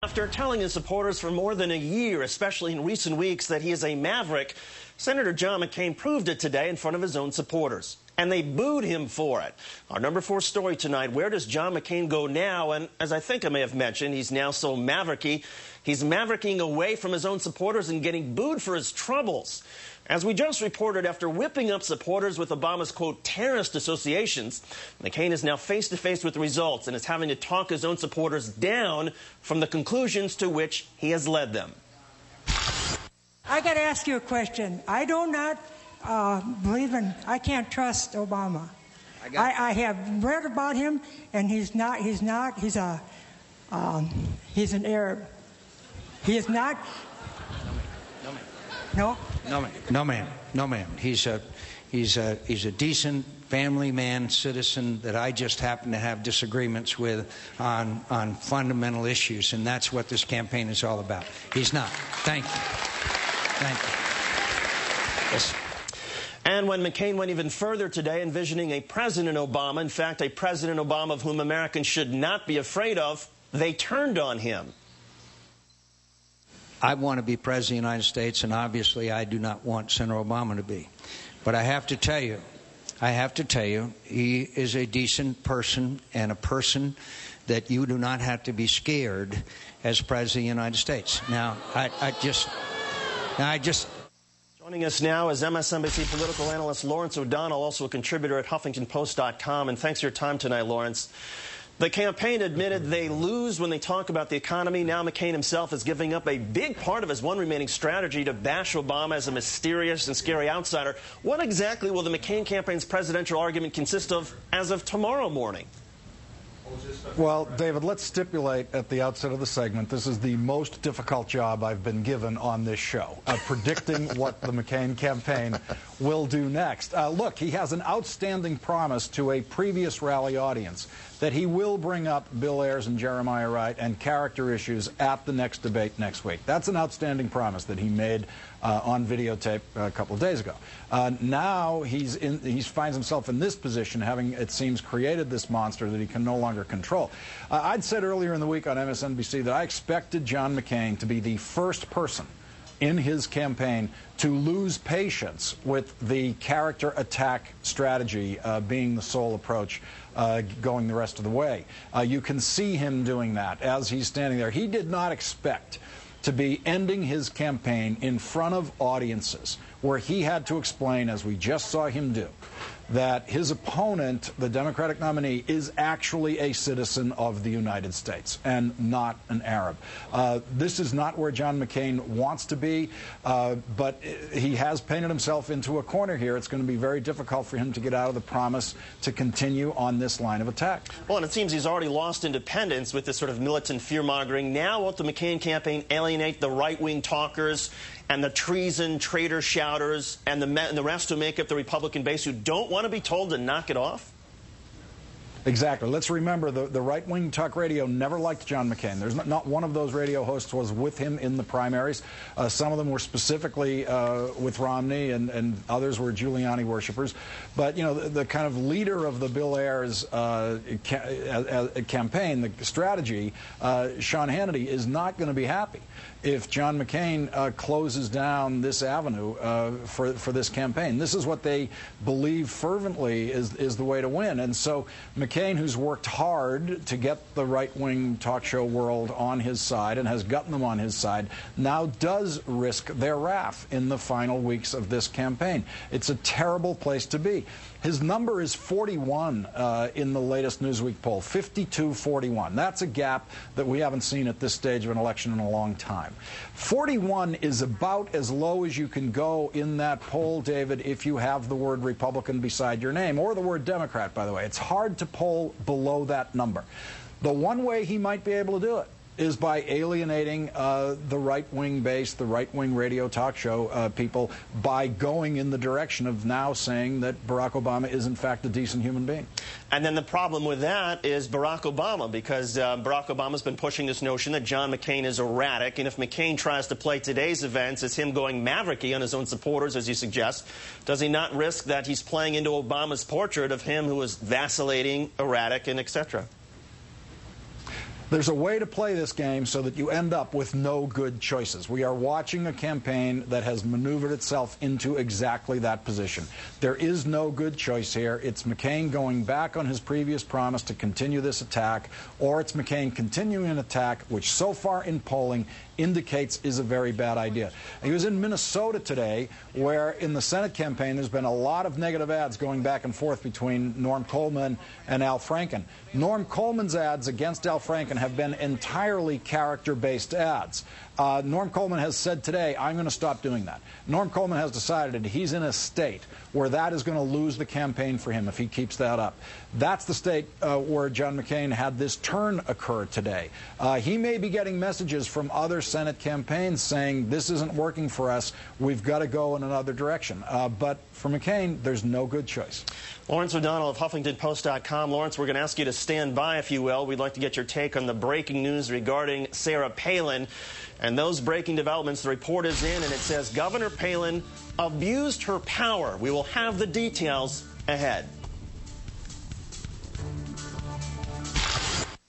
After telling his supporters for more than a year, especially in recent weeks, that he is a maverick, Senator John McCain proved it today in front of his own supporters. And they booed him for it. Our number 4 story tonight, where does John McCain go now? And as I think I may have mentioned, he's now so mavericky, he's mavericking away from his own supporters and getting booed for his troubles. As we just reported, after whipping up supporters with Obama's, quote, terrorist associations, McCain is now face-to-face with the results and is having to talk his own supporters down from the conclusions to which he has led them. I got to ask you a question. I do not believe in, I can't trust Obama. I have read about him, and he's an Arab. He is not. No? No, ma'am. He's a decent family man, citizen that I just happen to have disagreements with on fundamental issues, and that's what this campaign is all about. He's not. Thank you. Yes. And when McCain went even further today, envisioning a President Obama, in fact, a President Obama of whom Americans should not be afraid of, they turned on him. I want to be President of the United States, and obviously I do not want Senator Obama to be. But I have to tell you, he is a decent person and a person that you do not have to be scared as President of the United States. Now, I just... Joining us now is MSNBC political analyst Lawrence O'Donnell, also a contributor at HuffingtonPost.com. And thanks for your time tonight, Lawrence. The campaign admitted they lose when they talk about the economy. Now McCain himself is giving up a big part of his one remaining strategy to bash Obama as a mysterious and scary outsider. What exactly will the McCain campaign's presidential argument consist of as of tomorrow morning? Well, David, let's stipulate at the outset of the segment, this is the most difficult job I've been given on this show, predicting what the McCain campaign will do next. Look, he has an outstanding promise to a previous rally audience that he will bring up Bill Ayers and Jeremiah Wright and character issues at the next debate next week. That's an outstanding promise that he made on videotape a couple of days ago. Now he finds himself in this position, having, it seems, created this monster that he can no longer control. I'd said earlier in the week on MSNBC that I expected John McCain to be the first person in his campaign to lose patience with the character attack strategy being the sole approach going the rest of the way. You can see him doing that as he's standing there. He did not expect to be ending his campaign in front of audiences where he had to explain, as we just saw him do, that his opponent, the Democratic nominee, is actually a citizen of the United States and not an Arab. This is not where John McCain wants to be, but he has painted himself into a corner here. It's going to be very difficult for him to get out of the promise to continue on this line of attack. Well, and it seems he's already lost independence with this sort of militant fear-mongering. Now will the McCain campaign alienate the right-wing talkers and the treason, traitor shouters, and the rest who make up the Republican base who don't want to be told to knock it off? Exactly. Let's remember, the right-wing talk radio never liked John McCain. There's not one of those radio hosts was with him in the primaries. Some of them were specifically with Romney, and others were Giuliani worshippers. But, you know, the kind of leader of the Bill Ayers campaign, the strategy, Sean Hannity, is not going to be happy if John McCain closes down this avenue for this campaign. This is what they believe fervently is the way to win. And so McCain, who's worked hard to get the right-wing talk show world on his side and has gotten them on his side, now does risk their wrath in the final weeks of this campaign. It's a terrible place to be. His number is 41 in the latest Newsweek poll, 52-41. That's a gap that we haven't seen at this stage of an election in a long time. 41 is about as low as you can go in that poll, David, if you have the word Republican beside your name, or the word Democrat, by the way. It's hard to poll below that number. The one way he might be able to do it is by alienating the right-wing base, the right-wing radio talk show people, by going in the direction of now saying that Barack Obama is, in fact, a decent human being. And then the problem with that is Barack Obama, because Barack Obama's been pushing this notion that John McCain is erratic, and if McCain tries to play today's events as him going mavericky on his own supporters, as you suggest, does he not risk that he's playing into Obama's portrait of him who is vacillating, erratic, and etc.? There's a way to play this game so that you end up with no good choices. We are watching a campaign that has maneuvered itself into exactly that position. There is no good choice here. It's McCain going back on his previous promise to continue this attack, or it's McCain continuing an attack, which so far in polling indicates is a very bad idea. He was in Minnesota today, where in the Senate campaign there's been a lot of negative ads going back and forth between Norm Coleman and Al Franken. Norm Coleman's ads against Al Franken have been entirely character-based ads. Norm Coleman has said today, I'm going to stop doing that. Norm Coleman has decided that he's in a state where that is going to lose the campaign for him if he keeps that up. That's the state where John McCain had this turn occur today. He may be getting messages from other Senate campaigns saying, this isn't working for us, we've got to go in another direction. But for McCain, there's no good choice. Lawrence O'Donnell of HuffingtonPost.com. Lawrence, we're going to ask you to stand by, if you will. We'd like to get your take on the breaking news regarding Sarah Palin. And those breaking developments, the report is in, and it says Governor Palin abused her power. We will have the details ahead.